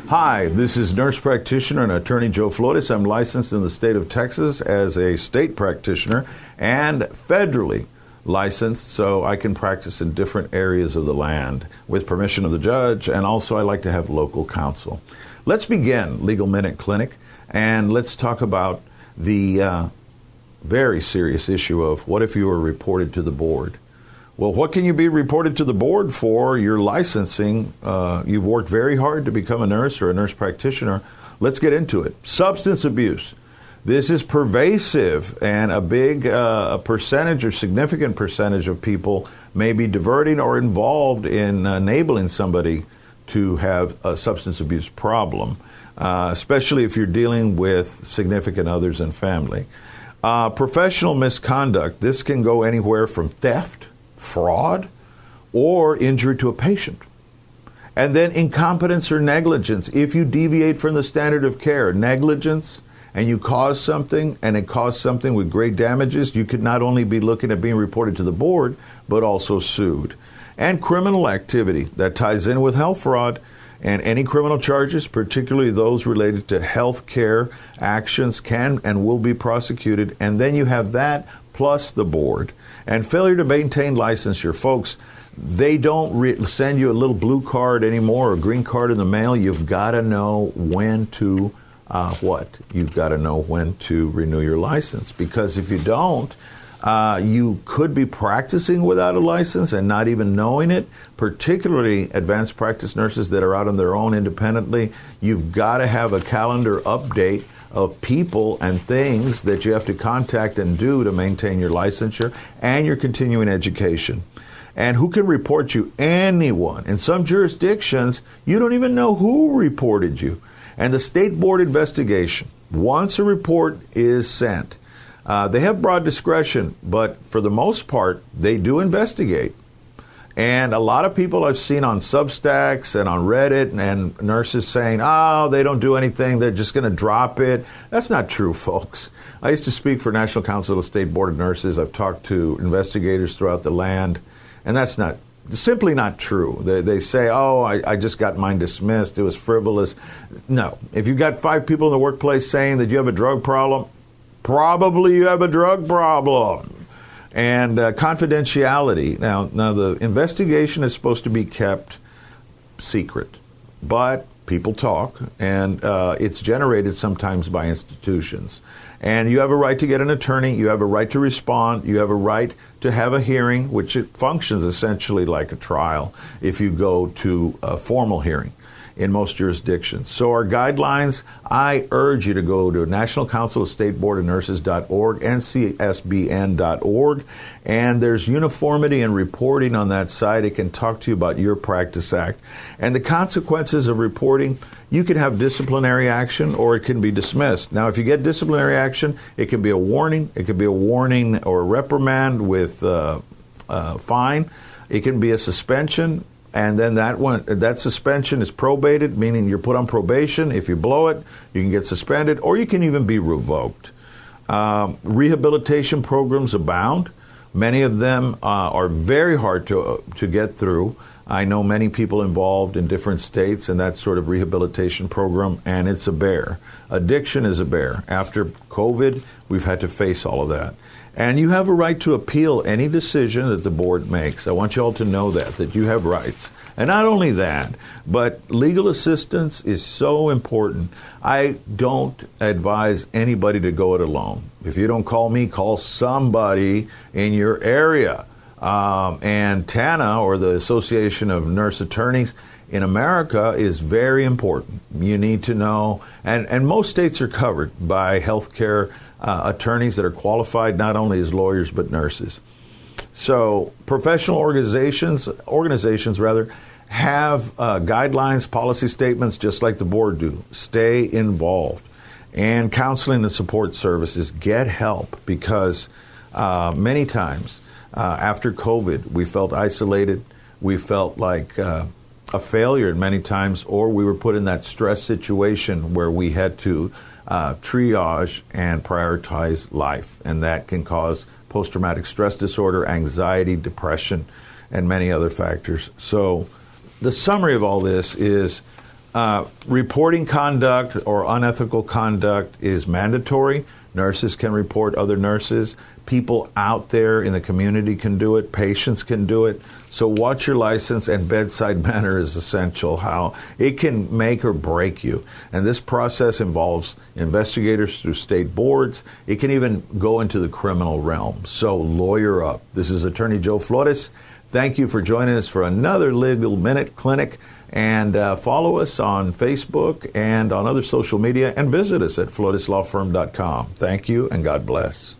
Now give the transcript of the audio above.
Hi, this is nurse practitioner and attorney Joe Flores. I'm licensed in the state of Texas as a state practitioner and federally licensed, so I can practice in different areas of the land with permission of the judge, and also I like to have local counsel. Let's begin Legal Minute Clinic, and let's talk about the very serious issue of what if you were reported to the board? Well, what can you be reported to the board for? Your licensing. You've worked very hard to become a nurse or a nurse practitioner. Let's get into it. Substance abuse. This is pervasive, and a big percentage or significant percentage of people may be diverting or involved in enabling somebody to have a substance abuse problem, especially if you're dealing with significant others and family. Professional misconduct. This can go anywhere from theft, fraud, or injury to a patient. And then incompetence or negligence. If you deviate from the standard of care, negligence, and you cause something, and it caused something with great damages, you could not only be looking at being reported to the board, but also sued. And criminal activity that ties in with health fraud, and any criminal charges, particularly those related to health care actions, can and will be prosecuted. And then you have that plus the board. And failure to maintain licensure. Folks, they don't send you a little blue card anymore or a green card in the mail. You've got to know when to You've got to know when to renew your license. Because if you don't, you could be practicing without a license and not even knowing it, particularly advanced practice nurses that are out on their own independently. You've got to have a calendar update of people and things that you have to contact and do to maintain your licensure and your continuing education. And who can report you? Anyone. In some jurisdictions, you don't even know who reported you. And the state board investigation, once a report is sent, they have broad discretion, but for the most part, they do investigate. And a lot of people I've seen on Substacks and on Reddit and nurses saying, oh, they don't do anything, they're just going to drop it. That's not true, folks. I used to speak for National Council of State Board of Nurses. I've talked to investigators throughout the land, and that's simply not true. They say, oh, I just got mine dismissed, it was frivolous. No. If you've got 5 people in the workplace saying that you have a drug problem, probably you have a drug problem. And confidentiality. Now the investigation is supposed to be kept secret, but people talk, and it's generated sometimes by institutions. And you have a right to get an attorney, you have a right to respond, you have a right to have a hearing, which it functions essentially like a trial if you go to a formal hearing in most jurisdictions. So our guidelines, I urge you to go to National Council of State Board of Nurses.org, ncsbn.org, and there's uniformity in reporting on that site. It can talk to you about your Practice Act. And the consequences of reporting, you can have disciplinary action or it can be dismissed. Now, if you get disciplinary action, it can be a warning. It can be a warning or a reprimand with fine. It can be a suspension. And then that suspension is probated, meaning you're put on probation. If you blow it, you can get suspended, or you can even be revoked. Rehabilitation programs abound. Many of them are very hard to get through. I know many people involved in different states in that sort of rehabilitation program, and it's a bear. Addiction is a bear. After COVID, we've had to face all of that. And you have a right to appeal any decision that the board makes. I want you all to know that you have rights. And not only that, but legal assistance is so important. I don't advise anybody to go it alone. If you don't call me, call somebody in your area. And TANA, or the Association of Nurse Attorneys in America, is very important. You need to know, and most states are covered by healthcare attorneys that are qualified not only as lawyers but nurses. So professional organizations have guidelines, policy statements, just like the board do. Stay involved. And counseling and support services, get help, because many times after COVID, we felt isolated, we felt like a failure many times, or we were put in that stress situation where we had to triage and prioritize life, and that can cause post-traumatic stress disorder, anxiety, depression, and many other factors. So the summary of all this is Reporting conduct or unethical conduct is mandatory. Nurses can report other nurses. People out there in the community can do it. Patients can do it. So watch your license, and bedside manner is essential. How it can make or break you. And this process involves investigators through state boards. It can even go into the criminal realm. So lawyer up. This is Attorney Joe Flores. Thank you for joining us for another Legal Minute Clinic. And follow us on Facebook and on other social media, and visit us at floreslawfirm.com. Thank you, and God bless.